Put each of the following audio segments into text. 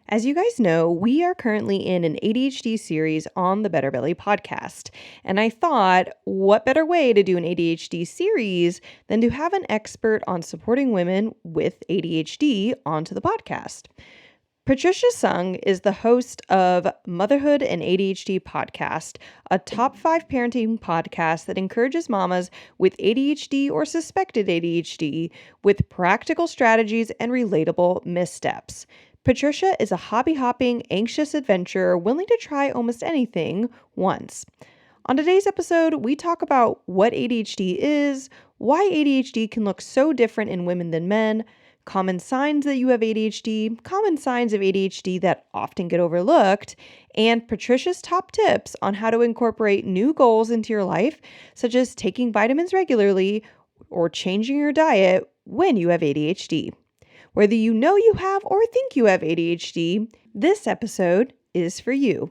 As you guys know, we are currently in an ADHD series on the Better Belly podcast. And I thought, what better way to do an ADHD series than to have an expert on supporting women with ADHD onto the podcast? Patricia Sung is the host of Motherhood and ADHD Podcast, a top 5 parenting podcast that encourages mamas with ADHD or suspected ADHD with practical strategies and relatable missteps. Patricia is a hobby-hopping, anxious adventurer willing to try almost anything once. On today's episode, we talk about what ADHD is, why ADHD can look so different in women than men, common signs that you have ADHD, common signs of ADHD that often get overlooked, and Patricia's top tips on how to incorporate new goals into your life, such as taking vitamins regularly or changing your diet when you have ADHD. Whether you know you have or think you have ADHD, this episode is for you.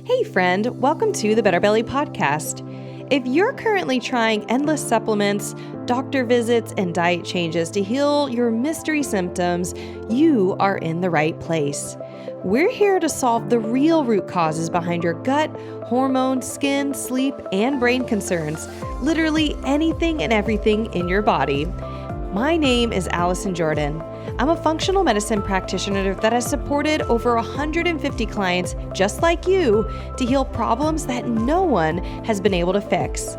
Hey friend, welcome to the Better Belly podcast. If you're currently trying endless supplements, doctor visits, and diet changes to heal your mystery symptoms, you are in the right place. We're here to solve the real root causes behind your gut, hormones, skin, sleep, and brain concerns. Literally anything and everything in your body. My name is Allison Jordan. I'm a functional medicine practitioner that has supported over 150 clients just like you to heal problems that no one has been able to fix.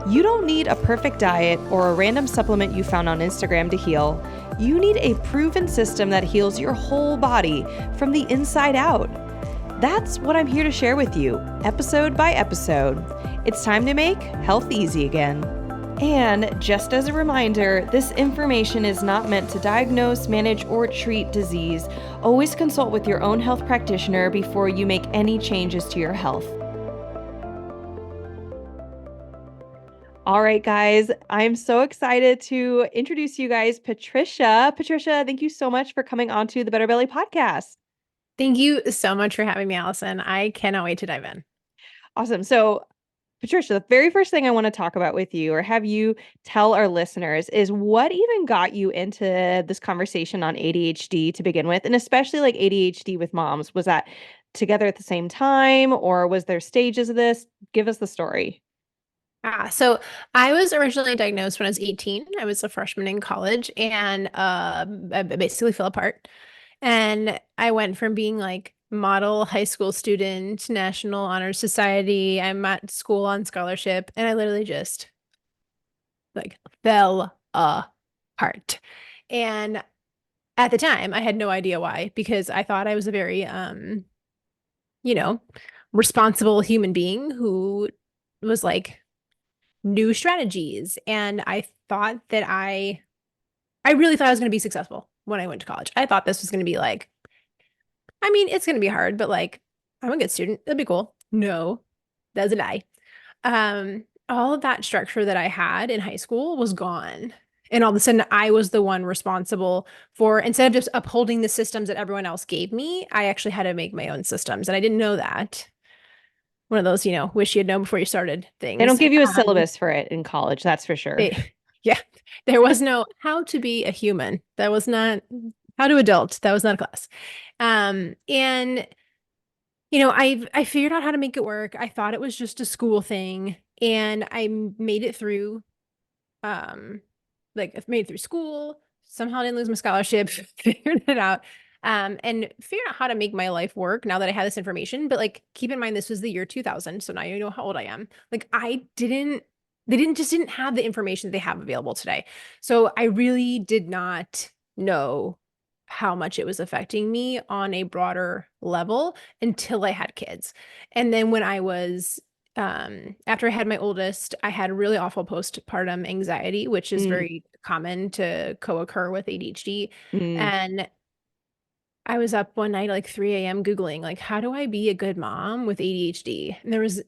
You don't need a perfect diet or a random supplement you found on Instagram to heal. You need a proven system that heals your whole body from the inside out. That's what I'm here to share with you, episode by episode. It's time to make health easy again. And just as a reminder, this information is not meant to diagnose, manage, or treat disease. Always consult with your own health practitioner before you make any changes to your health. All right, guys, I'm so excited to introduce you guys Patricia. Patricia, thank you so much for coming onto the Better Belly podcast. Thank you so much for having me, Allison. I cannot wait to dive in. Awesome. So Patricia, the very first thing I want to talk about with you or have you tell our listeners is what even got you into this conversation on ADHD to begin with, and especially like ADHD with moms. Was that together at the same time or was there stages of this? Give us the story. So I was originally diagnosed when I was 18. I was a freshman in college and I basically fell apart. And I went from being like model high school student, National Honor Society. I'm at school on scholarship, and I literally just like fell apart. And at the time, I had no idea why, because I thought I was a very you know, responsible human being who was like new strategies. And I thought that I really thought I was going to be successful when I went to college. I thought this was going to be like, I mean, it's going to be hard, but like, I'm a good student. It'll be cool. No, that's a lie. All of that structure that I had in high school was gone. And all of a sudden, I was the one responsible for, instead of just upholding the systems that everyone else gave me, I actually had to make my own systems. And I didn't know that. One of those, wish you had known before you started They don't things. give you a syllabus for it in college, that's for sure. Yeah, there was no how to be a human. That was not how to adult. That was not a class. And I figured out how to make it work. I thought it was just a school thing, and I made it through. Like I've made it through school. Somehow I didn't lose my scholarship. Figured it out. And figured out how to make my life work now that I had this information. But like, keep in mind, this was the year 2000. So now you know how old I am. Like they didn't have the information that they have available today. So I really did not know how much it was affecting me on a broader level until I had kids. And then when I was after I had my oldest, I had really awful postpartum anxiety, which is very common to co-occur with ADHD. And I was up one night, like 3 a.m. Googling, like, how do I be a good mom with ADHD? And there was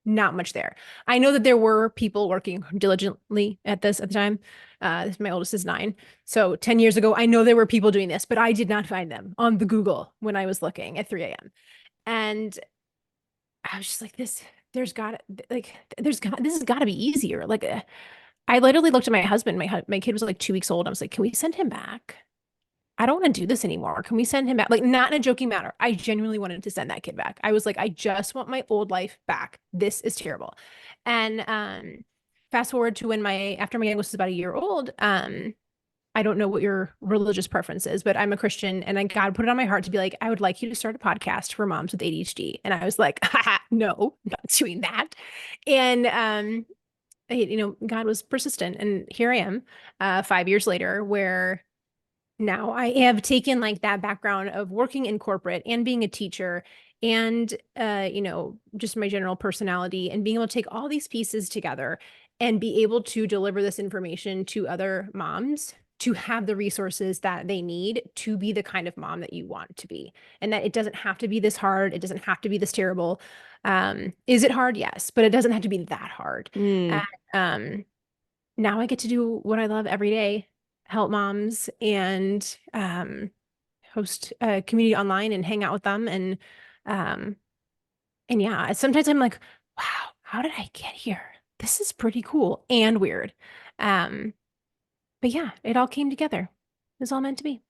not much there. I know that there were people working diligently at this at the time. My oldest is 9. So 10 years ago, I know there were people doing this, but I did not find them on the Google when I was looking at 3 a.m. And I was just like, this has got to be easier. Like, I literally looked at my husband. My kid was like 2 weeks old. I was like, can we send him back? I don't want to do this anymore. Can we send him back? Like, not in a joking manner. I genuinely wanted to send that kid back. I was like, I just want my old life back. This is terrible. And fast forward to when after my youngest was about a year old, I don't know what your religious preference is, but I'm a Christian and God put it on my heart to be like, I would like you to start a podcast for moms with ADHD. And I was like, haha, no, I'm not doing that. And God was persistent. And here I am, 5 years later, where now I have taken like that background of working in corporate and being a teacher and just my general personality and being able to take all these pieces together and be able to deliver this information to other moms to have the resources that they need to be the kind of mom that you want to be. And that it doesn't have to be this hard. It doesn't have to be this terrible. Is it hard? Yes, but it doesn't have to be that hard. And Mm. now I get to do what I love every day, help moms and host a community online and hang out with them. Um, and yeah, sometimes I'm like, wow, how did I get here? This is pretty cool and weird. Um, but yeah, it all came together. It was all meant to be.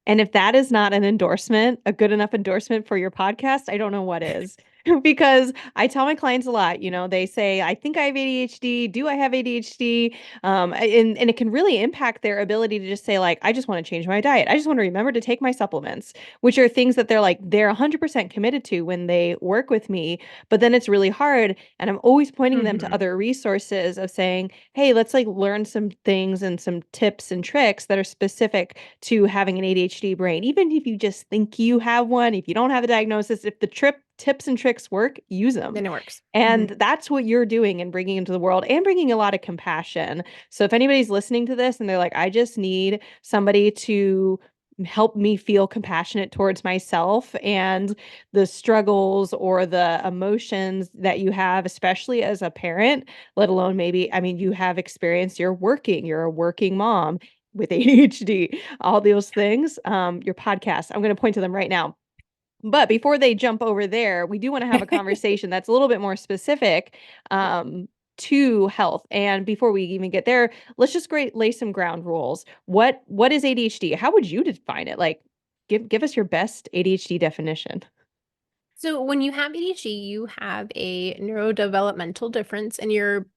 And if that is not an endorsement, a good enough endorsement for your podcast, I don't know what is. Because I tell my clients a lot, they say, I think I have ADHD. Do I have ADHD? And it can really impact their ability to just say, like, I just want to change my diet. I just want to remember to take my supplements, which are things that they're 100% committed to when they work with me. But then it's really hard. And I'm always pointing them to Hmm. other resources of saying, hey, let's like learn some things and some tips and tricks that are specific to having an ADHD brain. Even if you just think you have one, if you don't have a diagnosis, if the tips and tricks work, use them. Then it works. And Hmm. that's what you're doing and bringing into the world and bringing a lot of compassion. So if anybody's listening to this and they're like, I just need somebody to help me feel compassionate towards myself and the struggles or the emotions that you have, especially as a parent, let alone maybe, I mean, you have experience, you're a working mom with ADHD, all those things, your podcast, I'm going to point to them right now. But before they jump over there, we do want to have a conversation that's a little bit more specific Yeah. to health. And before we even get there, let's just lay some ground rules. What is ADHD? How would you define it? Like, give us your best ADHD definition. So when you have ADHD, you have a neurodevelopmental difference and your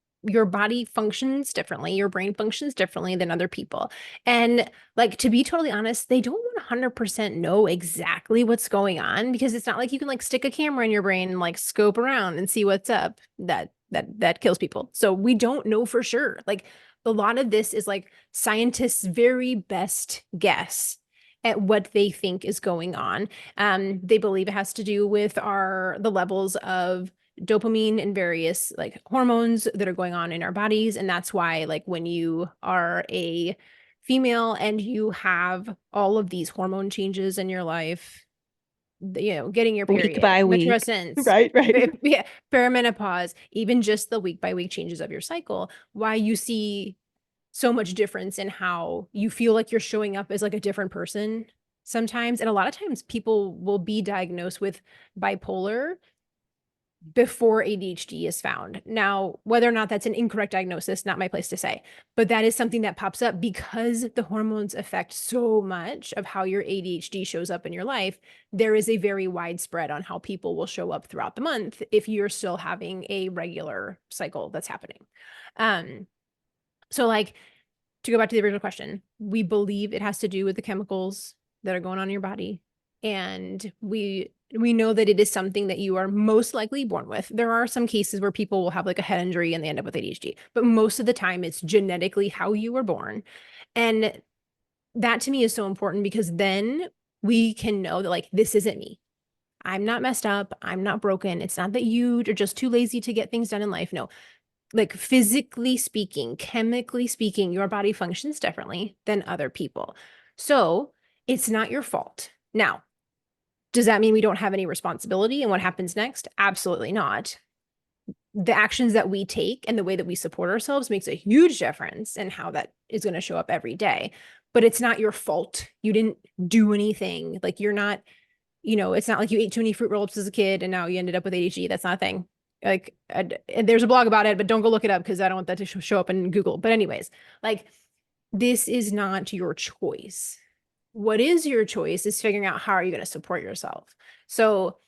body functions differently, your brain functions differently than other people. And like to be totally honest, they don't 100% know exactly what's going on because it's not like you can like stick a camera in your brain and like scope around and see what's up. That kills people. So we don't know for sure. Like a lot of this is like scientists' very best guess at what they think is going on. They believe it has to do with the levels of dopamine and various like hormones that are going on in our bodies. And that's why, like, when you are a female and you have all of these hormone changes in your life, getting your Week period, by week. matrescence, Right, right. yeah, perimenopause, even just the week by week changes of your cycle, why you see so much difference in how you feel like you're showing up as like a different person sometimes. And a lot of times people will be diagnosed with bipolar before ADHD is found. Now, whether or not that's an incorrect diagnosis, not my place to say, but that is something that pops up because the hormones affect so much of how your ADHD shows up in your life. There is a very widespread on how people will show up throughout the month if you're still having a regular cycle that's happening. So like to go back to the original question, we believe it has to do with the chemicals that are going on in your body. And we know that it is something that you are most likely born with. There are some cases where people will have like a head injury and they end up with ADHD, but most of the time it's genetically how you were born. And that to me is so important because then we can know that like this isn't me. I'm not messed up. I'm not broken. It's not that you are just too lazy to get things done in life. No, like physically speaking, chemically speaking, your body functions differently than other people. So it's not your fault. Now, does that mean we don't have any responsibility in what happens next? Absolutely not. The actions that we take and the way that we support ourselves makes a huge difference in how that is going to show up every day. But it's not your fault. You didn't do anything. Like you're not, it's not like you ate too many fruit roll-ups as a kid and now you ended up with ADHD. That's not a thing. Like, there's a blog about it, but don't go look it up because I don't want that to show up in Google. But anyways, like this is not your choice. what is your choice is figuring out how are you going to support yourself. So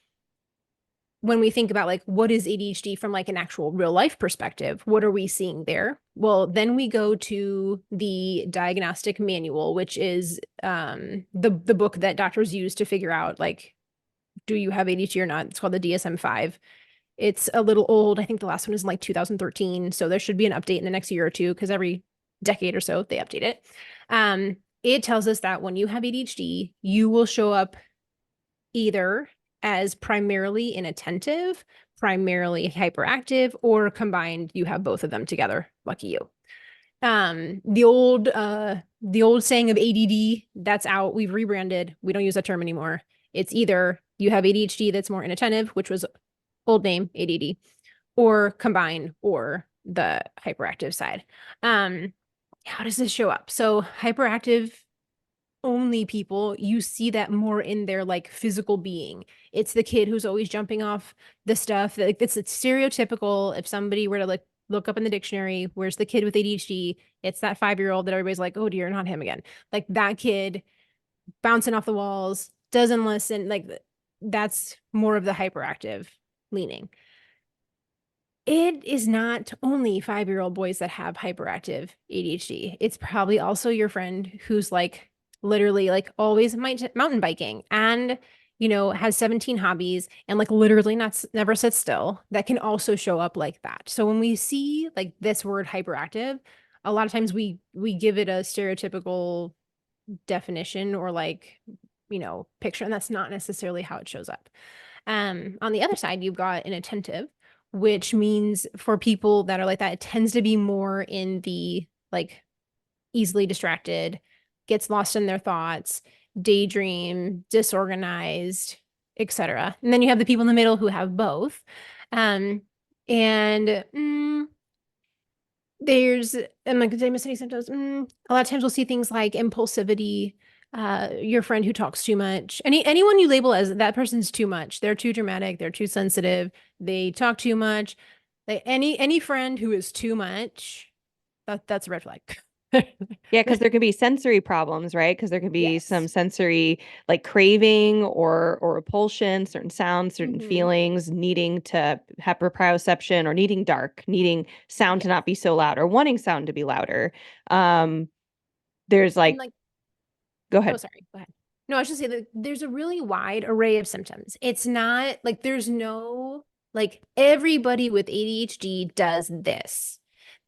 when we think about like what is ADHD from like an actual real life perspective, what are we seeing there? Well, then we go to the diagnostic manual, which is the book that doctors use to figure out like do you have ADHD or not. It's called the DSM-5. It's a little old. I think the last one is in like 2013, so there should be an update in the next year or two because every decade or so they update it. It tells us that when you have ADHD, you will show up either as primarily inattentive, primarily hyperactive, or combined, you have both of them together. Lucky you. The old saying of ADD, that's out. We've rebranded. We don't use that term anymore. It's either you have ADHD that's more inattentive, which was old name ADD, or combined, or the hyperactive side. How does this show up? So hyperactive only people, you see that more in their like physical being. It's the kid who's always jumping off the stuff that like it's stereotypical. If somebody were to like look up in the dictionary, where's the kid with ADHD? It's that 5-year-old that everybody's like, oh dear, not him again. Like that kid bouncing off the walls, doesn't listen. Like that's more of the hyperactive leaning. It is not only 5-year-old boys that have hyperactive ADHD. It's probably also your friend who's like literally like always mountain biking and has 17 hobbies and like literally not never sits still. That can also show up like that. So when we see like this word hyperactive, a lot of times we give it a stereotypical definition or like picture, and that's not necessarily how it shows up. On the other side, you've got inattentive, which means for people that are like that, it tends to be more in the like easily distracted, gets lost in their thoughts, daydream, disorganized, etc. And then you have the people in the middle who have both. And there's, I'm like, did I miss any symptoms? A lot of times we'll see things like impulsivity, your friend who talks too much. Anyone you label as that person's too much. They're too dramatic. They're too sensitive. They talk too much. Any friend who is too much, that's a red flag. Yeah, because there can be sensory problems, right? Because there can be some Yes. sensory like craving or repulsion, certain sounds, certain Mm-hmm. feelings, needing to have proprioception or needing dark, needing sound to Yes. not be so loud or wanting sound to be louder. Um, there's And like, like, go oh, ahead. sorry, go ahead. No, I should say that there's a really wide array of symptoms. It's not like there's no like everybody with ADHD does this.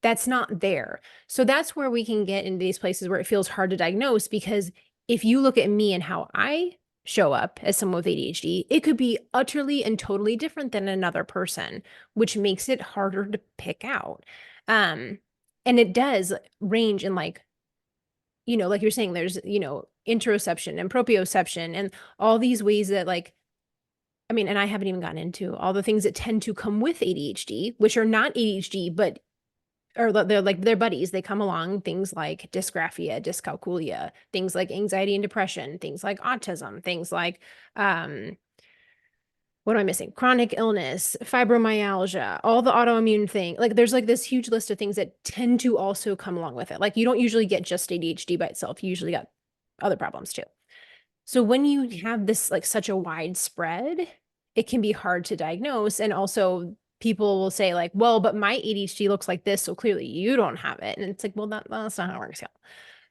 That's not there. So that's where we can get into these places where it feels hard to diagnose because if you look at me and how I show up as someone with ADHD, it could be utterly and totally different than another person, which makes it harder to pick out. Um, and it does range in like like you're saying, there's, interoception and proprioception and all these ways that like, I mean, and I haven't even gotten into all the things that tend to come with ADHD, which are not ADHD, but or they're like their buddies. They come along, things like dysgraphia, dyscalculia, things like anxiety and depression, things like autism, things like um what am I missing? Chronic illness, fibromyalgia, all the autoimmune thing. Like there's like this huge list of things that tend to also come along with it. Like you don't usually get just ADHD by itself. You usually got other problems too. So when you have this like such a wide spread, it can be hard to diagnose. And also people will say like, well, but my ADHD looks like this, so clearly you don't have it. And it's like, well, that's not how it works. Yeah.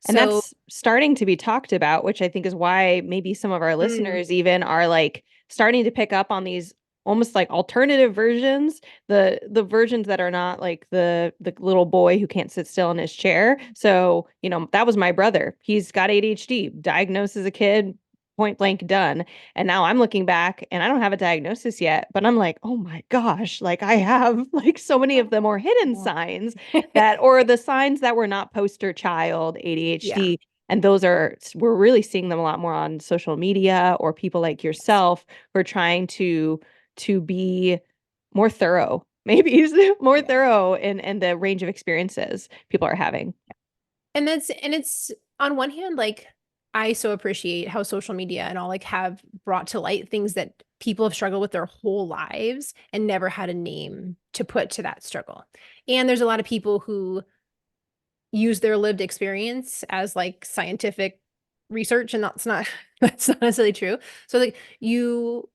And So that's starting to be talked about, which I think is why maybe some of our mm, listeners even are like starting to pick up on these almost like alternative versions, the versions that are not like the little boy who can't sit still in his chair. So, that was my brother. He's got ADHD, diagnosed as a kid, point blank done. And now I'm looking back and I don't have a diagnosis yet, but I'm like, "Oh my gosh, like I have like so many of the more hidden yeah. signs that or the signs that were not poster child Yeah. ADHD." And we're really seeing them a lot more on social media or people like Yes. yourself who are trying to be more thorough, maybe more Yeah. thorough in the range of experiences people are having. And it's on one hand, like I so appreciate how social media and all like have brought to light things that people have struggled with their whole lives and never had a name to put to that struggle. And there's a lot of people who use their lived experience as like scientific research, and that's not that's not necessarily true. So like you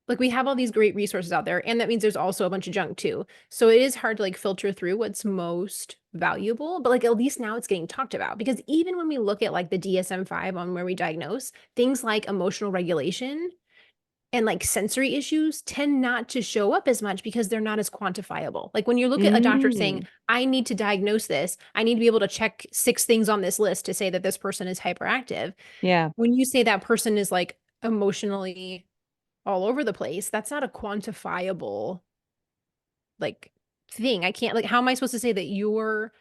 like we have all these great resources out there, and that means there's also a bunch of junk too. So it is hard to like filter through what's most valuable, but like at least now it's getting talked about, because even when we look at like the DSM-5 on where we diagnose, things like emotional regulation and like sensory issues tend not to show up as much because they're not as quantifiable. Like when you look at a doctor saying, Mm, I need to diagnose this, I need to be able to check 6 things on this list to say that this person is hyperactive. yeah. When you say that person is like emotionally all over the place, that's not a quantifiable like thing. I can't, like, how am I supposed to say that you're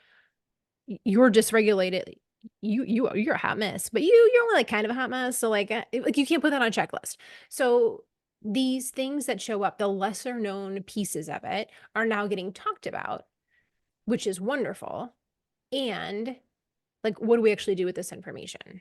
dysregulated? You're a hot mess, but you're only like kind of a hot mess. So like you can't put that on a checklist. So these things that show up, the lesser known pieces of it, are now getting talked about, which is wonderful. And like, what do we actually do with this information?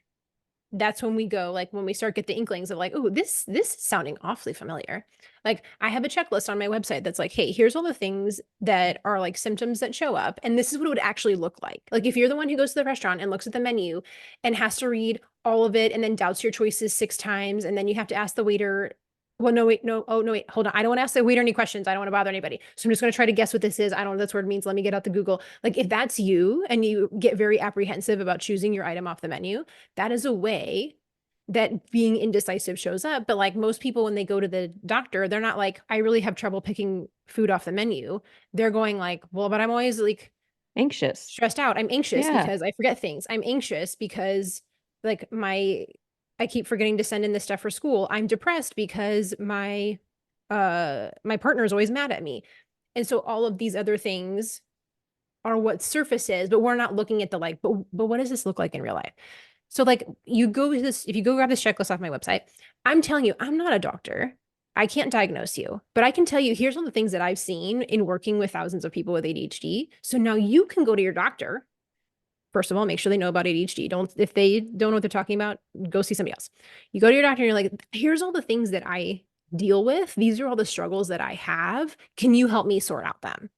That's when we go, like when we start get the inklings of like, oh, this is sounding awfully familiar. Like I have a checklist on my website that's like, hey, here's all the things that are like symptoms that show up, and this is what it would actually look like if you're the one who goes to the restaurant and looks at the menu and has to read all of it and then doubts your choices 6 times, and then you have to ask the waiter, well, no, wait, no, oh, no, wait, hold on. I don't want to ask the waiter any questions. I don't want to bother anybody. So I'm just going to try to guess what this is. I don't know what this word means. Let me get out the Google. Like if that's you and you get very apprehensive about choosing your item off the menu, that is a way that being indecisive shows up. But like most people, when they go to the doctor, they're not like, I really have trouble picking food off the menu. They're going like, well, but I'm always like Anxious. stressed out. I'm anxious Yeah. because I forget things. I'm anxious because like I keep forgetting to send in this stuff for school. I'm depressed because my partner is always mad at me. And so all of these other things are what surfaces, but we're not looking at the like, but what does this look like in real life? So like you go to this, if you go grab this checklist off my website, I'm telling you, I'm not a doctor. I can't diagnose you, but I can tell you, here's all the things that I've seen in working with thousands of people with ADHD. So now you can go to your doctor. First of all, make sure they know about ADHD. Don't, if they don't know what they're talking about, go see somebody else. You go to your doctor and you're like, here's all the things that I deal with. These are all the struggles that I have. Can you help me sort out them?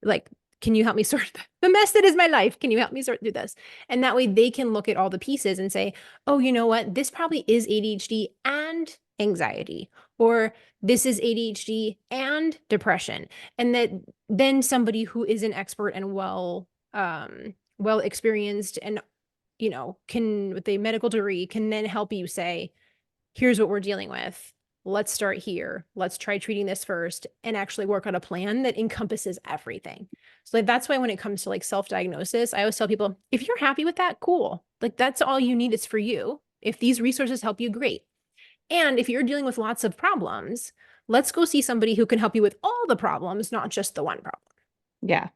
Like, can you help me sort the mess that is my life? Can you help me sort through this? And that way they can look at all the pieces and say, oh, you know what? This probably is ADHD and anxiety, or this is ADHD and depression. And that then somebody who is an expert and well experienced and can, with a medical degree, can then help you say, here's what we're dealing with. Let's start here. Let's try treating this first and actually work on a plan that encompasses everything. So like that's why when it comes to like self-diagnosis, I always tell people, if you're happy with that, cool. Like that's all you need is for you. If these resources help you, great. And if you're dealing with lots of problems, let's go see somebody who can help you with all the problems, not just the one problem. Yeah.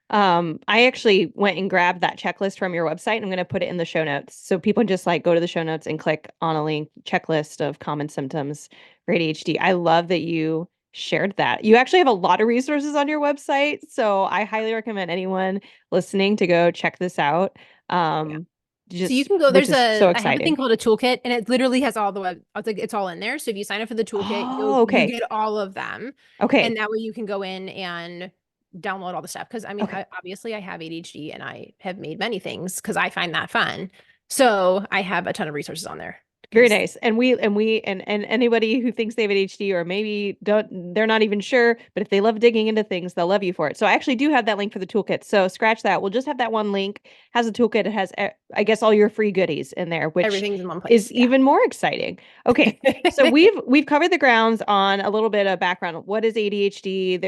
I actually went and grabbed that checklist from your website. I'm going to put it in the show notes. So people just like go to the show notes and click on a link, checklist of common symptoms for ADHD. I love that you shared that. You actually have a lot of resources on your website. So I highly recommend anyone listening to go check this out. Yeah. Um, So you just, can go, which is so I have a thing exciting. called a toolkit, and it literally has all the web, it's all in there. So if you sign up for the toolkit, Oh, you okay. get all of them. Okay. And that way you can go in and download all the stuff. Cause I mean, Okay. obviously I have ADHD and I have made many things because I find that fun. So I have a ton of resources on there Very because nice. And anybody who thinks they have ADHD or maybe they're not even sure, but if they love digging into things, they'll love you for it. So I actually do have that link for the toolkit. So scratch that. We'll just have that one link, has a toolkit. It has, I guess, all your free goodies in there, which everything's in one is place. Yeah. even more exciting. Okay. So we've covered the grounds on a little bit of background. What is ADHD?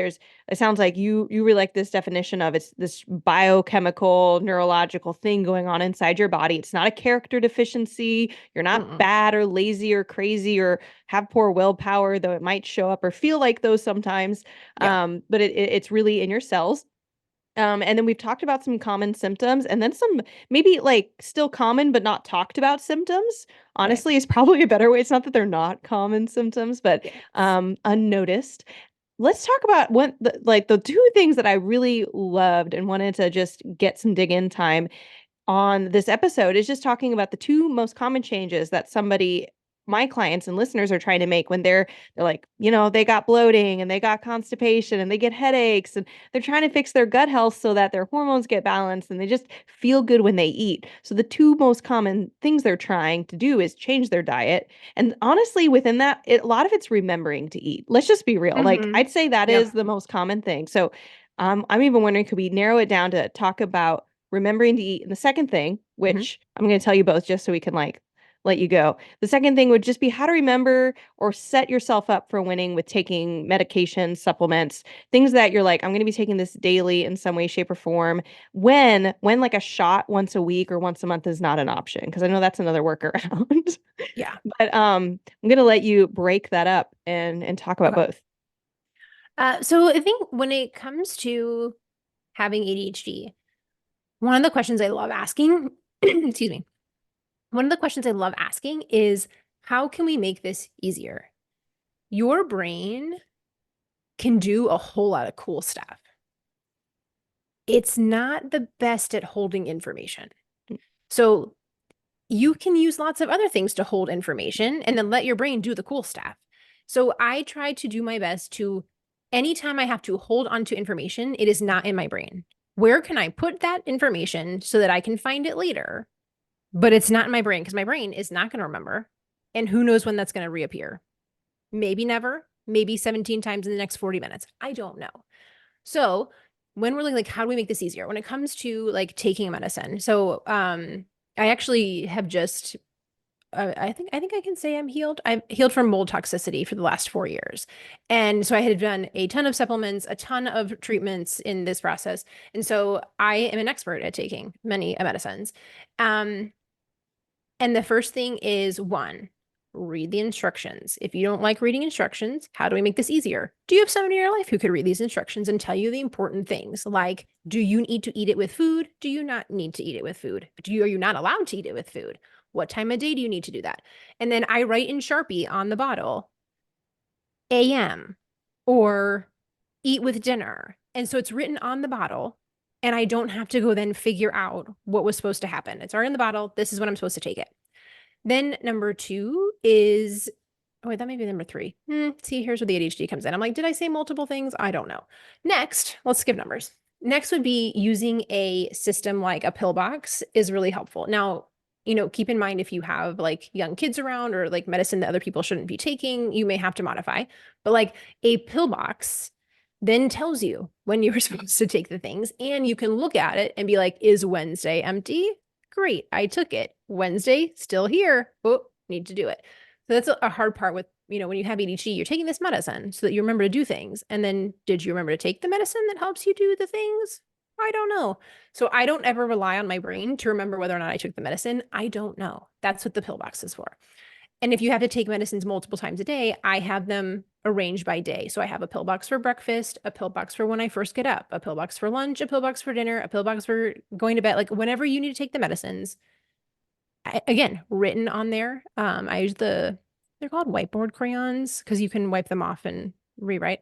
It sounds like you really like this definition of it's this biochemical neurological thing going on inside your body. It's not a character deficiency. You're not Mm-mm. bad or lazy or crazy or have poor willpower, though it might show up or feel like those sometimes. Yeah. But it's really in your cells. And then we've talked about some common symptoms and then some maybe like still common but not talked about symptoms. Right. Honestly, is probably a better way. It's not that they're not common symptoms, but Yes. unnoticed. Let's talk about the two things that I really loved and wanted to just get some dig in time on this episode is just talking about the two most common changes that somebody my clients and listeners are trying to make when they're like, they got bloating and they got constipation and they get headaches and they're trying to fix their gut health so that their hormones get balanced and they just feel good when they eat. So the two most common things they're trying to do is change their diet. And honestly, within that, a lot of it's remembering to eat. Let's just be real. Like Mm-hmm. I'd say that is Yep. the most common thing. So I'm even wondering, could we narrow it down to talk about remembering to eat? And the second thing, Mm-hmm. which I'm going to tell you both just so we can like let you go. The second thing would just be how to remember or set yourself up for winning with taking medications, supplements, things that you're like, I'm going to be taking this daily in some way, shape, or form. When like a shot once a week or once a month is not an option, because I know that's another workaround. Yeah. But I'm going to let you break that up and talk about Okay. both. So I think when it comes to having ADHD, one of the questions I love asking, excuse me, one of the questions I love asking is how can we make this easier? Your brain can do a whole lot of cool stuff. It's not the best at holding information. So you can use lots of other things to hold information and then let your brain do the cool stuff. So I try to do my best to, anytime I have to hold on to information, it is not in my brain. Where can I put that information so that I can find it later? But it's not in my brain because my brain is not going to remember. And who knows when that's going to reappear? Maybe never, maybe 17 times in the next 40 minutes. I don't know. So when we're like, how do we make this easier? When it comes to like taking medicine. So I actually have just I think I can say I'm healed. I'm healed from mold toxicity for the last 4 years. And so I had done a ton of supplements, a ton of treatments in this process. And so I am an expert at taking many medicines. Um, and the first thing is one, read the instructions. If you don't like reading instructions, how do we make this easier? Do you have someone in your life who could read these instructions and tell you the important things? Like, do you need to eat it with food? Do you not need to eat it with food? Are you not allowed to eat it with food? What time of day do you need to do that? And then I write in Sharpie on the bottle, AM or eat with dinner. And so it's written on the bottle. And I don't have to go then figure out what was supposed to happen. It's already in the bottle. This is when I'm supposed to take it. Then number two is, oh wait, that may be number three. See, here's where the ADHD comes in. I'm like, did I say multiple things? I don't know. Next, let's skip numbers. Next would be using a system like a pill box is really helpful. Now, keep in mind if you have like young kids around or like medicine that other people shouldn't be taking, you may have to modify. But like a pill box then tells you when you're supposed to take the things, and you can look at it and be like, is Wednesday empty? Great, I took it. Wednesday, still here. Oh, need to do it. So that's a hard part with, when you have ADHD, you're taking this medicine so that you remember to do things. And then did you remember to take the medicine that helps you do the things? I don't know. So I don't ever rely on my brain to remember whether or not I took the medicine. I don't know. That's what the pill box is for. And if you have to take medicines multiple times a day, I have them arranged by day. So I have a pill box for breakfast, a pill box for when I first get up, a pill box for lunch, a pill box for dinner, a pill box for going to bed. Like whenever you need to take the medicines, again, written on there. I use they're called whiteboard crayons because you can wipe them off and rewrite.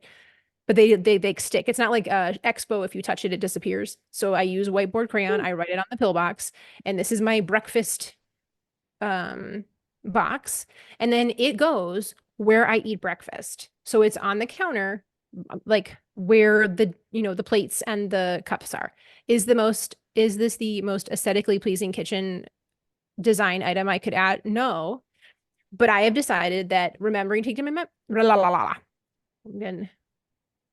But they stick. It's not like Expo. If you touch it, it disappears. So I use whiteboard crayon. I write it on the pill box, and this is my breakfast um box, and then it goes where I eat breakfast. So it's on the counter, like where the plates and the cups are. Is this the most aesthetically pleasing kitchen design item I could add? No, but I have decided that remembering to take them in again,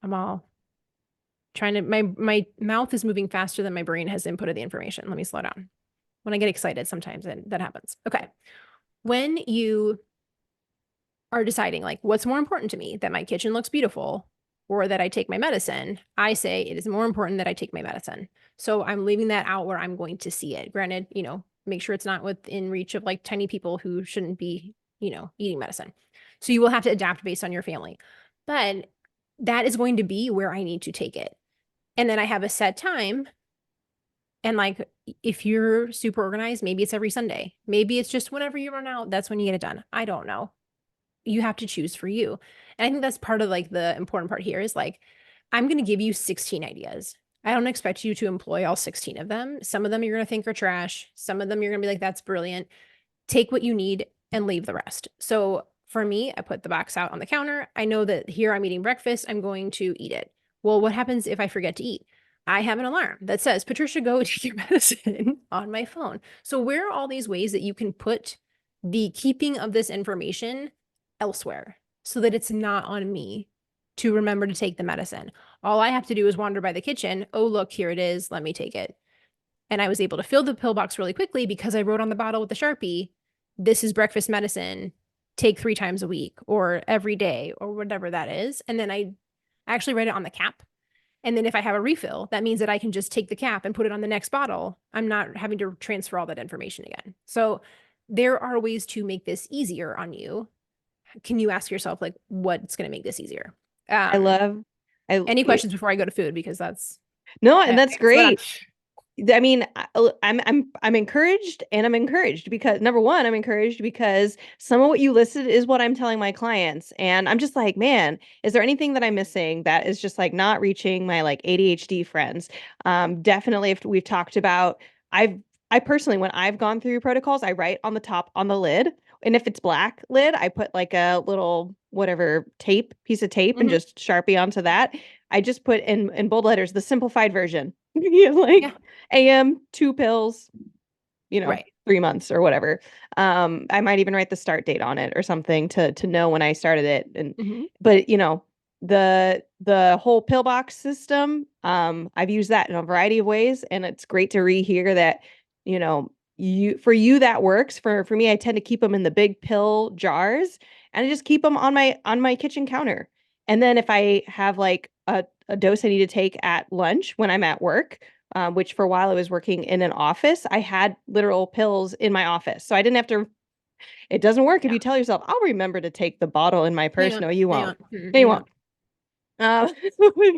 I'm all trying to my mouth is moving faster than my brain has inputted the information. Let me slow down. When I get excited, sometimes that happens. Okay. When you are deciding like what's more important to me, that my kitchen looks beautiful or that I take my medicine, I say it is more important that I take my medicine. So I'm leaving that out where I'm going to see it. Granted, make sure it's not within reach of like tiny people who shouldn't be, eating medicine. So you will have to adapt based on your family. But that is going to be where I need to take it. And then I have a set time. And like, if you're super organized, maybe it's every Sunday. Maybe it's just whenever you run out, that's when you get it done. I don't know. You have to choose for you. And I think that's part of like the important part here is like, I'm going to give you 16 ideas. I don't expect you to employ all 16 of them. Some of them you're going to think are trash. Some of them you're going to be like, that's brilliant. Take what you need and leave the rest. So for me, I put the box out on the counter. I know that here I'm eating breakfast. I'm going to eat it. Well, what happens if I forget to eat? I have an alarm that says, Patricia, go take your medicine on my phone. So where are all these ways that you can put the keeping of this information elsewhere so that it's not on me to remember to take the medicine? All I have to do is wander by the kitchen. Oh, look, here it is. Let me take it. And I was able to fill the pill box really quickly because I wrote on the bottle with the Sharpie, this is breakfast medicine, take 3 times a week or every day or whatever that is. And then I actually write it on the cap. And then if I have a refill, that means that I can just take the cap and put it on the next bottle. I'm not having to transfer all that information again. So there are ways to make this easier on you. Can you ask yourself, like, what's going to make this easier? I love, I, Any questions before I go to food? Because no, and that's that's what I'm. great. I mean, I'm encouraged, and I'm encouraged because number one, I'm encouraged because some of what you listed is what I'm telling my clients. And I'm just like, man, is there anything that I'm missing that is just like not reaching my like ADHD friends? Definitely if we've talked about, I've I personally, when I've gone through protocols, I write on the top on the lid. And if it's black lid, I put like a little whatever piece of tape and Mhm. just Sharpie onto that. I just put in bold letters the simplified version. You have like Yeah. AM 2 pills, Right. 3 months or whatever. I might even write the start date on it or something to know when I started it. And Hmm. but the whole pillbox system, I've used that in a variety of ways, and it's great to rehear that, you that works. For me, I tend to keep them in the big pill jars, and I just keep them on my kitchen counter. And then if I have like a dose I need to take at lunch when I'm at work, which for a while I was working in an office, I had literal pills in my office. So I didn't have to, it doesn't work if Yeah. you tell yourself, I'll remember to take the bottle in my Hang purse. on. No, you Hang won't. on. No, you Hang won't. on. Uh,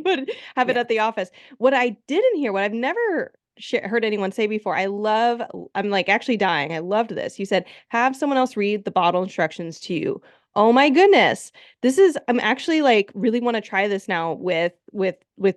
but have it Yeah. at the office. What I didn't hear, what I've never heard anyone say before, I'm like actually dying. I loved this. You said, have someone else read the bottle instructions to you. Oh my goodness. I'm actually like really want to try this now with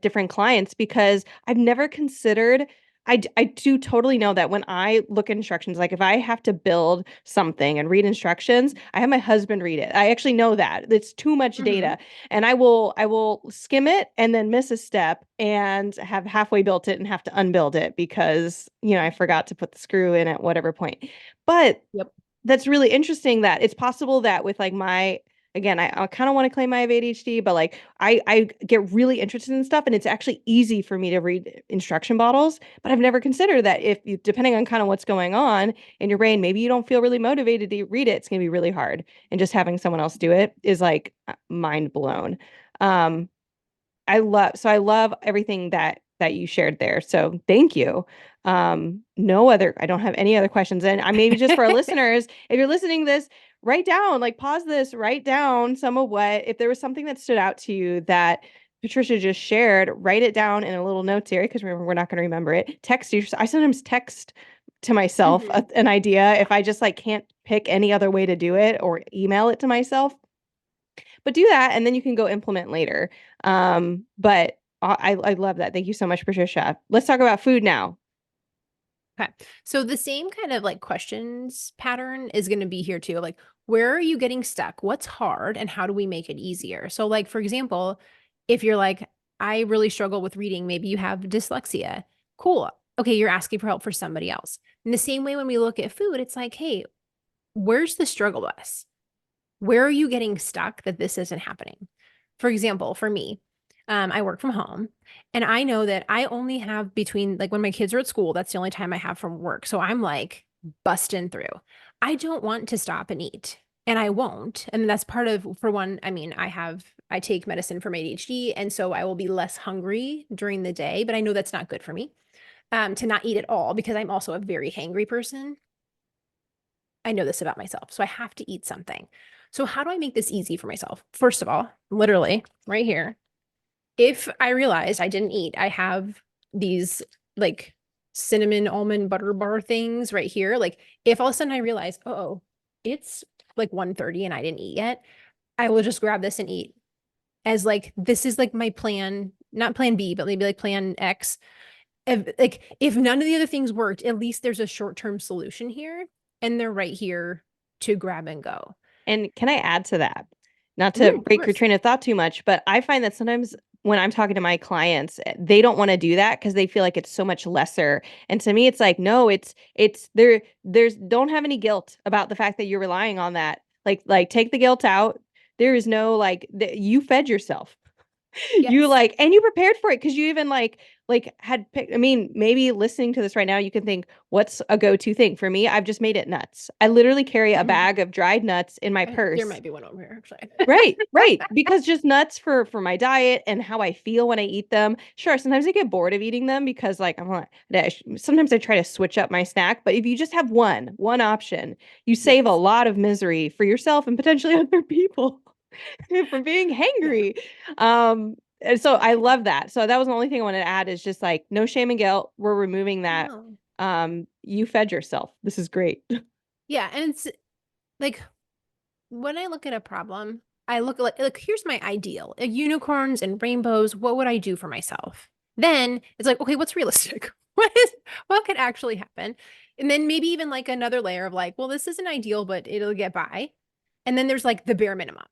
different clients because I've never considered. I do totally know that when I look at instructions, like if I have to build something and read instructions, I have my husband read it. I actually know that it's too much Hmm. data, and I will skim it and then miss a step and have halfway built it and have to unbuild it because I forgot to put the screw in at whatever point. But Yep. that's really interesting that it's possible that with like my again, I kind of want to claim I have ADHD, but like I get really interested in stuff, and it's actually easy for me to read instruction bottles. But I've never considered that if you, depending on kind of what's going on in your brain, maybe you don't feel really motivated to read it. It's gonna be really hard, and just having someone else do it is like mind blown. Um, I love everything that you shared there. So thank you. No other, I don't have any other questions. And I maybe just for our listeners, if you're listening to this, write down, like pause this, write down some of if there was something that stood out to you that Patricia just shared, write it down in a little notes area because remember, we're not going to remember it. Text you. I sometimes text to myself Hmm. an idea Yeah. if I just like can't pick any other way to do it, or email it to myself, but do that and then you can go implement later. But I love that. Thank you so much, Patricia. Let's talk about food now. Okay. So the same kind of like questions pattern is going to be here too. Like, where are you getting stuck? What's hard? And how do we make it easier? So, like, for example, if you're like, I really struggle with reading, maybe you have dyslexia. Cool. Okay. You're asking for help for somebody else. In the same way, when we look at food, it's like, hey, where's the struggle bus? Where are you getting stuck that this isn't happening? For example, for me, I work from home and I know that I only have between like when my kids are at school, that's the only time I have from work. So I'm like busting through. I don't want to stop and eat and I won't. And that's part of, for one, I mean, I take medicine for my ADHD. And so I will be less hungry during the day, but I know that's not good for me to not eat at all because I'm also a very hangry person. I know this about myself. So I have to eat something. So, how do I make this easy for myself? First of all, literally right here, if I realized I didn't eat, I have these like cinnamon almond butter bar things right here. Like, if all of a sudden I realize, oh, it's like 1:30 and I didn't eat yet, I will just grab this and eat as like, this is like my plan, not plan B, but maybe like plan X. If none of the other things worked, at least there's a short-term solution here and they're right here to grab and go. And can I add to that? Not to Of break your course. train of thought too much, but I find that sometimes when I'm talking to my clients, they don't want to do that because they feel like it's so much lesser. And to me, it's like, no, it's there's don't have any guilt about the fact that you're relying on that. Like take the guilt out. There is no you fed yourself. You Yes. and you prepared for it because you even had picked. I mean, maybe listening to this right now, you can think, what's a go-to thing for me? I've just made it nuts. I literally carry a bag of dried nuts in my There purse. might be one over here, actually. Right, right. Because just nuts for my diet and how I feel when I eat them. Sure, sometimes I get bored of eating them because I'm like, sometimes I try to switch up my snack. But if you just have one option, you save a Yes. lot of misery for yourself and potentially other people from being Yeah, hangry. And so for I sure. love that. So that was the only thing I wanted to add is just like no shame and guilt. We're removing that. No. You fed yourself. This is great. Yeah, and it's like when I look at a problem, I look like here's my ideal. Unicorns and rainbows, what would I do for myself? Then it's like, okay, what's realistic? What could actually happen? And then maybe even like another layer of like, well, this isn't ideal, but it'll get by. And then there's like the bare minimum.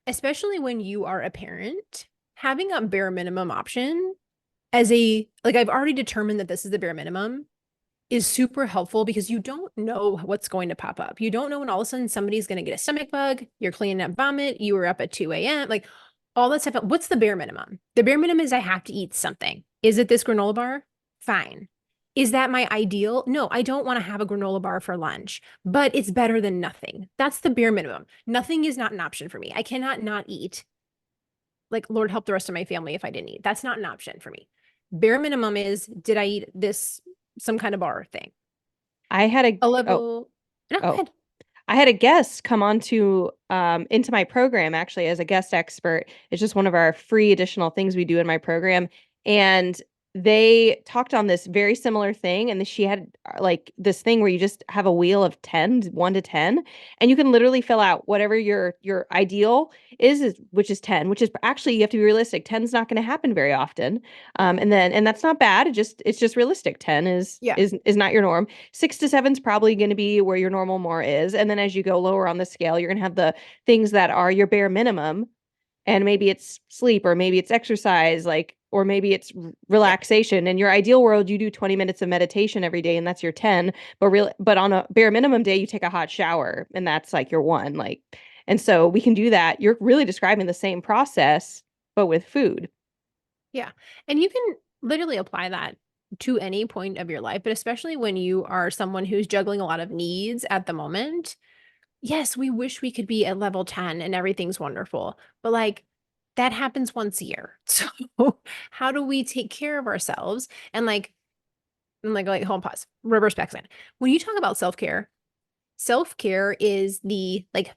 Especially when you are a parent, having a bare minimum option as a like I've already determined that this is the bare minimum is super helpful because you don't know what's going to pop up. You don't know when all of a sudden somebody's going to get a stomach bug, you're cleaning up vomit, you were up at 2 a.m., like all that stuff. What's the bare minimum? The bare minimum is I have to eat something. Is it this granola bar? Fine. Is that my ideal? No, I don't want to have a granola bar for lunch, but it's better than nothing. That's the bare minimum. Nothing is not an option for me. I cannot not eat. Like, Lord help the rest of my family if I didn't eat. That's not an option for me. Bare minimum is did I eat this some kind of bar thing? I had a A oh level. No, go oh ahead. I had a guest come on to into my program actually as a guest expert. It's just one of our free additional things we do in my program. And they talked on this very similar thing. And she had this thing where you just have a wheel of 10, 1 to 10, and you can literally fill out whatever your ideal is, which is 10, which is actually you have to be realistic. 10 is not going to happen very often. And that's not bad. It's just realistic. 10 is Yeah. is not your norm. 6 to 7 is probably going to be where your normal more is. And then as you go lower on the scale, you're going to have the things that are your bare minimum. And maybe it's sleep, or maybe it's exercise, or maybe it's Yeah. relaxation. In your ideal world, you do 20 minutes of meditation every day, and that's your 10. But on a bare minimum day, you take a hot shower, and that's like your one. And so we can do that. You're really describing the same process, but with food. Yeah. And you can literally apply that to any point of your life, but especially when you are someone who's juggling a lot of needs at the moment. Yes, we wish we could be at level 10 and everything's wonderful, but like that happens once a year. So how do we take care of ourselves? And hold on, pause, reverse back then. When you talk about self-care is the like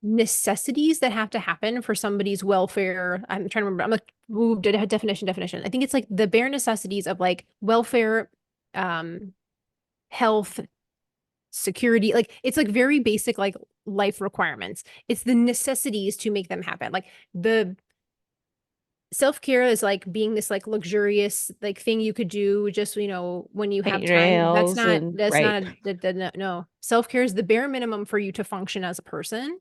necessities that have to happen for somebody's welfare. I'm trying to remember. I'm like, ooh, definition. I think it's like the bare necessities of like welfare, um, health, security. Like it's like very basic like life requirements. It's the necessities to make them happen. Like the self-care is like being this like luxurious like thing you could do just when you have Paint your time. That's nails not and that's right. not no. Self-care is the bare minimum for you to function as a person,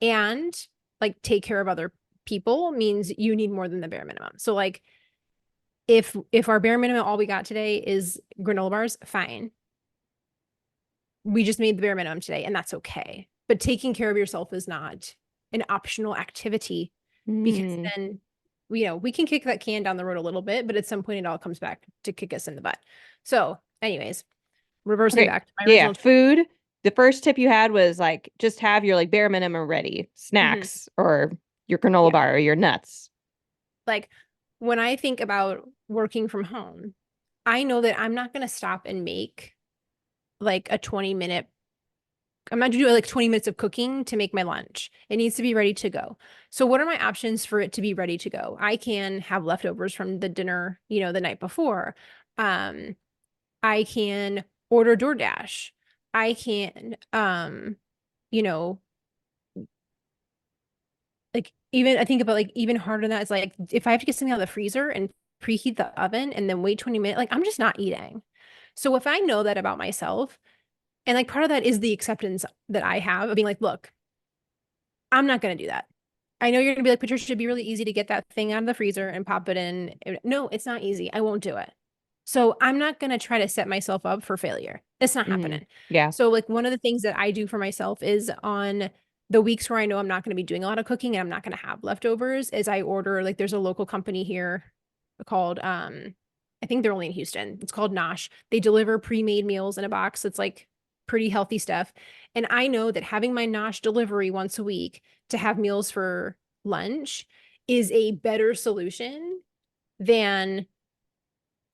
and like take care of other people means you need more than the bare minimum. So like if our bare minimum all we got today is granola bars, fine. We just made the bare minimum today and that's okay. But taking care of yourself is not an optional activity because Mm. then we can kick that can down the road a little bit, but at some point it all comes back to kick us in the butt. So, anyways, reversing Okay. back to my Yeah. original. Food. The first tip you had was just have your bare minimum ready, Mhm. snacks or your granola Yeah. bar or your nuts. Like when I think about working from home, I know that I'm not going to stop and make like a 20-minute. I'm not doing like 20 minutes of cooking to make my lunch. It needs to be ready to go. So what are my options for it to be ready to go? I can have leftovers from the dinner, the night before. Um, I can order DoorDash. I can, you know, like even I think about like even harder than that is like if I have to get something out of the freezer and preheat the oven and then wait 20 minutes, like I'm just not eating. So if I know that about myself, And like part of that is the acceptance that I have of being like, look, I'm not going to do that. I know you're going to be like, Patricia, it'd be really easy to get that thing out of the freezer and pop it in. No, it's not easy. I won't do it. So I'm not going to try to set myself up for failure. It's not Hmm. happening. Yeah. So, like, one of the things that I do for myself is on the weeks where I know I'm not going to be doing a lot of cooking and I'm not going to have leftovers, is I order, like, there's a local company here called, I think they're only in Houston. It's called Nosh. They deliver pre-made meals in a box. It's like pretty healthy stuff. And I know that having my Nosh delivery once a week to have meals for lunch is a better solution than,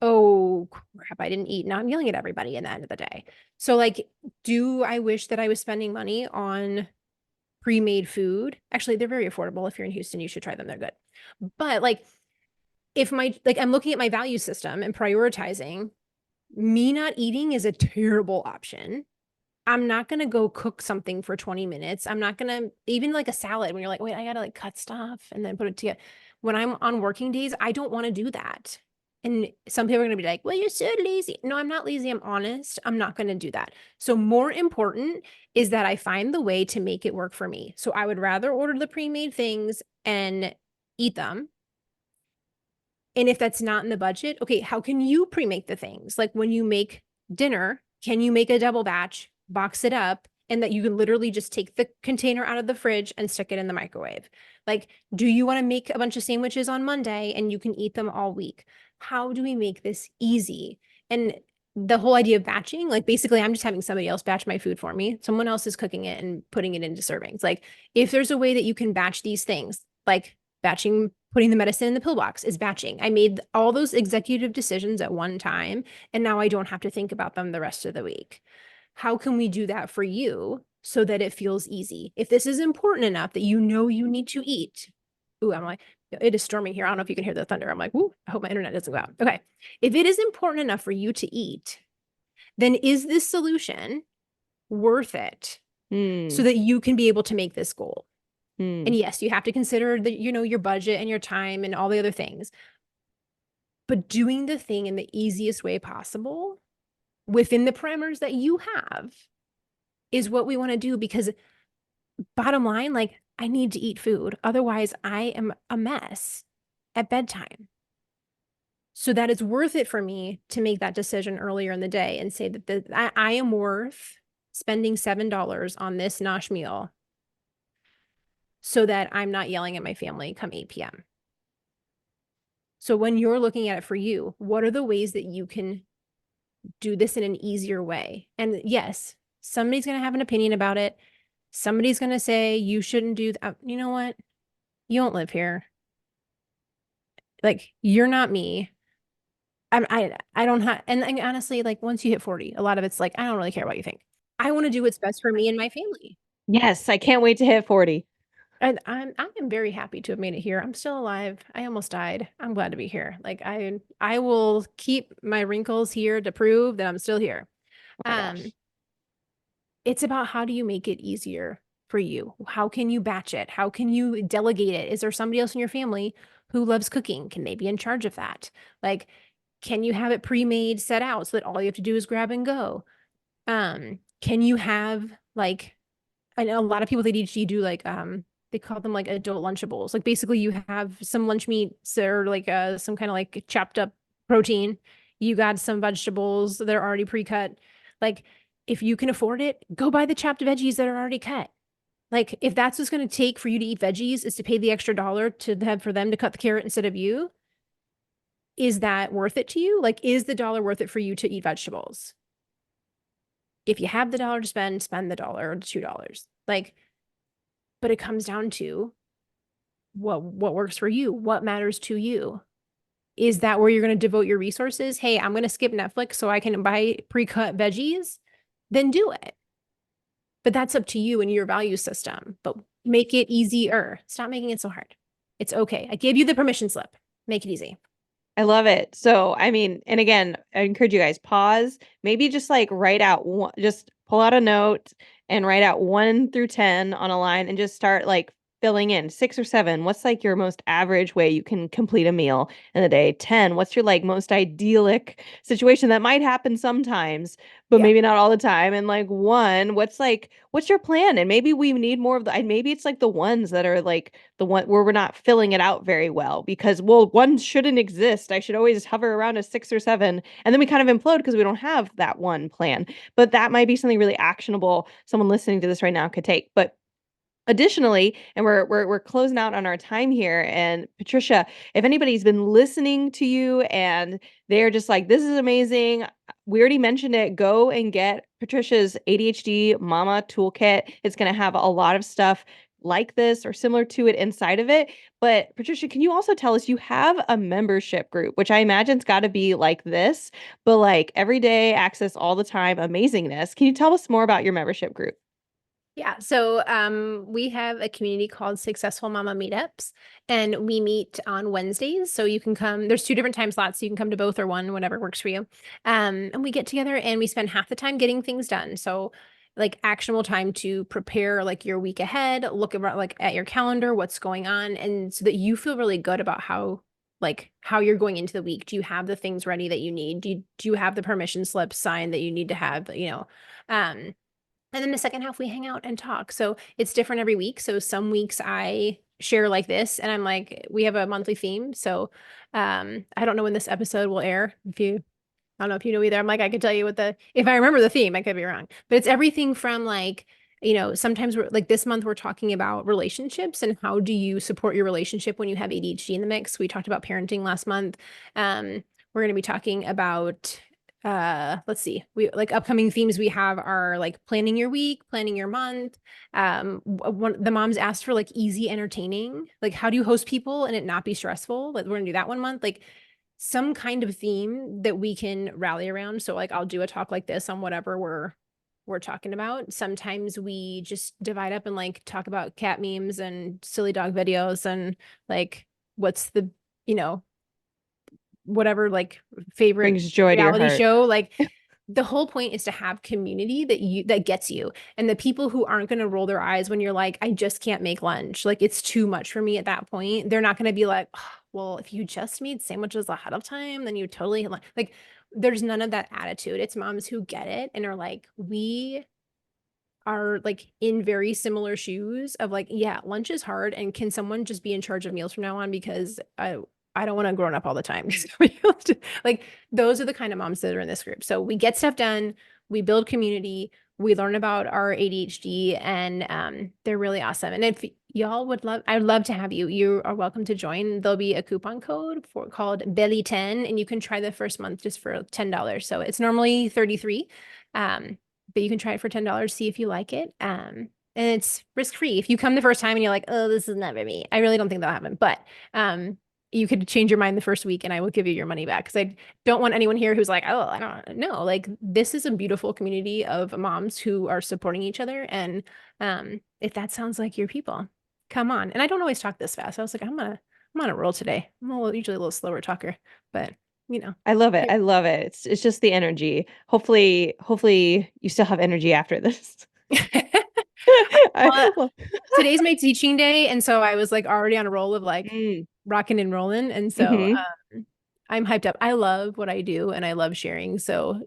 oh crap, I didn't eat. Now I'm yelling at everybody in the end of the day. So, like, do I wish that I was spending money on pre-made food? Actually, they're very affordable. If you're in Houston, you should try them. They're good. But like, if my, like, I'm looking at my value system and prioritizing, me not eating is a terrible option. I'm not gonna go cook something for 20 minutes. I'm not gonna even like a salad when you're like, wait, I gotta like cut stuff and then put it together. When I'm on working days, I don't want to do that. And some people are gonna be like, well, you're so lazy. No, I'm not lazy. I'm honest. I'm not gonna do that. So more important is that I find the way to make it work for me. So I would rather order the pre-made things and eat them. And if that's not in the budget, okay, how can you pre-make the things? Like when you make dinner, can you make a double batch, box it up, and that you can literally just take the container out of the fridge and stick it in the microwave? Like, do you want to make a bunch of sandwiches on Monday and you can eat them all week? How do we make this easy? And the whole idea of batching, like basically, I'm just having somebody else batch my food for me. Someone else is cooking it and putting it into servings. Like, if there's a way that you can batch these things, like batching, putting the medicine in the pill box is batching. I made all those executive decisions at one time, and now I don't have to think about them the rest of the week. How can we do that for you so that it feels easy? If this is important enough that you know you need to eat. Ooh, I'm like, it is storming here. I don't know if you can hear the thunder. I'm like, ooh, I hope my internet doesn't go out. Okay. If it is important enough for you to eat, then is this solution worth it so Hmm. that you can be able to make this goal? Hmm. And yes, you have to consider the, your budget and your time and all the other things. But doing the thing in the easiest way possible within the parameters that you have is what we want to do, because bottom line, like, I need to eat food. Otherwise, I am a mess at bedtime. So that it's worth it for me to make that decision earlier in the day and say that I am worth spending $7 on this nosh meal so that I'm not yelling at my family come 8 p.m. So when you're looking at it for you, what are the ways that you can do this in an easier way? And yes, somebody's going to have an opinion about it. Somebody's going to say you shouldn't do that. You know what? You don't live here. Like, you're not me. I don't have, and honestly, like, once you hit 40, a lot of it's like, I don't really care what you think. I want to do what's best for me and my family. Yes, I can't wait to hit 40. And I am very happy to have made it here. I'm still alive. I almost died. I'm glad to be here. Like, I will keep my wrinkles here to prove that I'm still here. Oh my Um, gosh. it's about, how do you make it easier for you? How can you batch it? How can you delegate it? Is there somebody else in your family who loves cooking? Can they be in charge of that? Like, can you have it pre-made, set out so that all you have to do is grab and go? Can you have, like, I know a lot of people with ADHD do, like, they call them like adult Lunchables. Like, basically you have some lunch meats or like some kind of like chopped up protein. You got some vegetables that are already pre-cut. Like, if you can afford it, go buy the chopped veggies that are already cut. Like, if that's what's going to take for you to eat veggies is to pay the extra dollar to have for them to cut the carrot instead of you, is that worth it to you? Like, is the dollar worth it for you to eat vegetables? If you have the dollar to spend, spend the dollar or $2. Like, but it comes down to what works for you, what matters to you. Is that where you're going to devote your resources? Hey, I'm going to skip Netflix so I can buy pre-cut veggies. Then do it. But that's up to you and your value system. But make it easier. Stop making it so hard. It's okay. I gave you the permission slip. Make it easy. I love it. So, I mean, and again, I encourage you guys pause, maybe just like write out one, just pull out a note and write out 1 through 10 on a line and just start like filling in? 6 or 7, what's like your most average way you can complete a meal in a day? 10, what's your like most idyllic situation that might happen sometimes, but Yeah. maybe not all the time? And like 1, what's your plan? And maybe we need more of the, and maybe it's like the ones that are like the one where we're not filling it out very well because, well, one shouldn't exist. I should always hover around a 6 or 7, and then we kind of implode because we don't have that one plan. But that might be something really actionable someone listening to this right now could take. But additionally, and we're closing out on our time here. And Patricia, if anybody's been listening to you and they're just like, this is amazing. We already mentioned it. Go and get Patricia's ADHD Mama Toolkit. It's going to have a lot of stuff like this or similar to it inside of it. But Patricia, can you also tell us you have a membership group, which I imagine's got to be like this, but like every day access all the time amazingness. Can you tell us more about your membership group? Yeah, so we have a community called Successful Mama Meetups, and we meet on Wednesdays. So you can come, there's 2 different time slots, so you can come to both or one, whatever works for you. And we get together and we spend half the time getting things done. So like actionable time to prepare like your week ahead, look about like at your calendar, what's going on, and so that you feel really good about how you're going into the week. Do you have the things ready that you need? Do you have the permission slip signed that you need to have, Um, and then the second half, we hang out and talk. So it's different every week. So some weeks I share like this, and I'm like, we have a monthly theme. So I don't know when this episode will air. I don't know if you know either. I'm like, I could tell you if I remember the theme, I could be wrong. But it's everything from like, sometimes we're like this month we're talking about relationships and how do you support your relationship when you have ADHD in the mix. We talked about parenting last month. We're going to be talking about let's see, we like upcoming themes we have are like planning your week, planning your month. The moms asked for like easy entertaining, like how do you host people and it not be stressful? Like we're gonna do that one month, like some kind of theme that we can rally around. So like I'll do a talk like this on whatever we're talking about. Sometimes we just divide up and like talk about cat memes and silly dog videos and like what's the you know whatever like favorite Brings joy to your reality heart. show. Like the whole point is to have community that gets you, and the people who aren't going to roll their eyes when you're like, I just can't make lunch, like it's too much for me at that point. They're not going to be like, oh, well, if you just made sandwiches ahead of time, then you totally like there's none of that attitude. It's moms who get it and are like, we are like in very similar shoes of like, yeah, lunch is hard. And can someone just be in charge of meals from now on? Because I don't want to grown up all the time. Like those are the kind of moms that are in this group. So we get stuff done, we build community, we learn about our ADHD, and they're really awesome. And if y'all would love, I'd love to have you. You are welcome to join. There'll be a coupon code for called Belly10, and you can try the first month just for $10. So it's normally 33. But you can try it for $10, see if you like it. And it's risk-free. If you come the first time and you're like, oh, this is not for me, I really don't think that'll happen. But you could change your mind the first week and I will give you your money back. Because I don't want anyone here who's like, oh, I don't know. Like this is a beautiful community of moms who are supporting each other. And if that sounds like your people, come on. And I don't always talk this fast. I was like, I'm on a roll today. Usually a little slower talker, but you know. I love it. I love it. It's just the energy. Hopefully you still have energy after this. Well, Well, today's my teaching day, and so I was like already on a roll of like mm, rocking and rolling, and so mhm. I'm hyped up. I love what I do, and I love sharing. So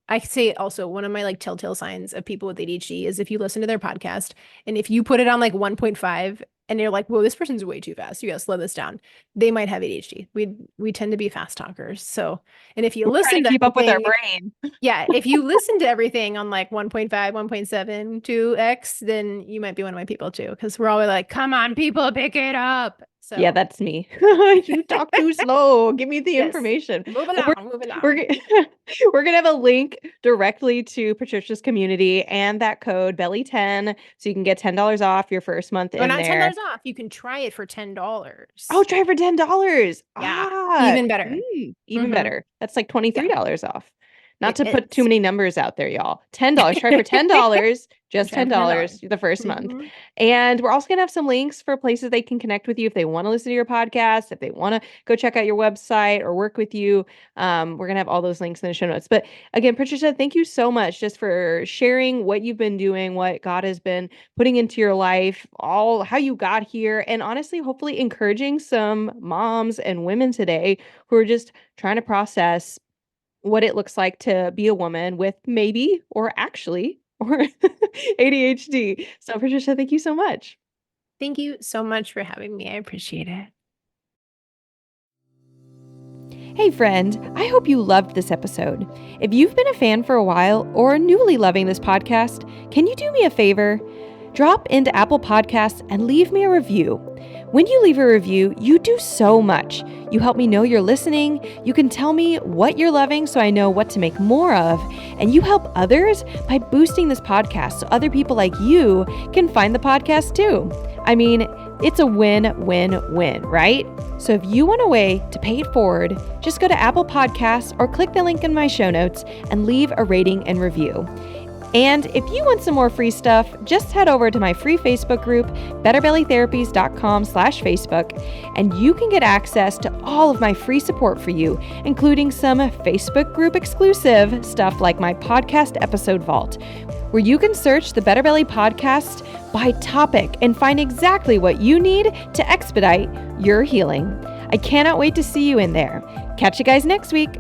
I say also one of my like telltale signs of people with ADHD is if you listen to their podcast and if you put it on like 1.5 and you're like, whoa, this person's way too fast. You gotta slow this down. They might have ADHD. We tend to be fast talkers. So, and if you We're trying listen to to keep up with our everything, brain. yeah, if you listen to everything on like 1.5, 1.7, 2x, then you might be one of my people too. Because we're always like, come on, people, pick it up. Yeah, So that's me. You talk too slow. Give me the yes, information. move Well, along, move we're along. g- we're gonna have a link directly to Patricia's community and that code Belly10, so you can get $10 off your first month Oh, in not there. $10 off. You can try it for Oh, $10. try for $10. Yeah, Ah, even better. even Mm-hmm. better. That's like $23 Yeah. off. Not It to put too is. many numbers out there, y'all. $10. Try for $10, just Try for $10. $10 the first month. Mhm. And we're also going to have some links for places they can connect with you if they want to listen to your podcast, if they want to go check out your website or work with you. We're going to have all those links in the show notes. But again, Patricia, thank you so much just for sharing what you've been doing, what God has been putting into your life, all how you got here, and honestly, hopefully encouraging some moms and women today who are just trying to process what it looks like to be a woman with maybe or actually or ADHD. So Patricia, thank you so much. Thank you so much for having me. I appreciate it. Hey friend, I hope you loved this episode. If you've been a fan for a while or newly loving this podcast, can you do me a favor? Drop into Apple Podcasts and leave me a review. When you leave a review, you do so much. You help me know you're listening, you can tell me what you're loving so I know what to make more of, and you help others by boosting this podcast so other people like you can find the podcast too. I mean, it's a win-win-win, right? So if you want a way to pay it forward, just go to Apple Podcasts or click the link in my show notes and leave a rating and review. And if you want some more free stuff, just head over to my free Facebook group, betterbellytherapies.com/Facebook, and you can get access to all of my free support for you, including some Facebook group exclusive stuff like my podcast episode vault, where you can search the Better Belly podcast by topic and find exactly what you need to expedite your healing. I cannot wait to see you in there. Catch you guys next week.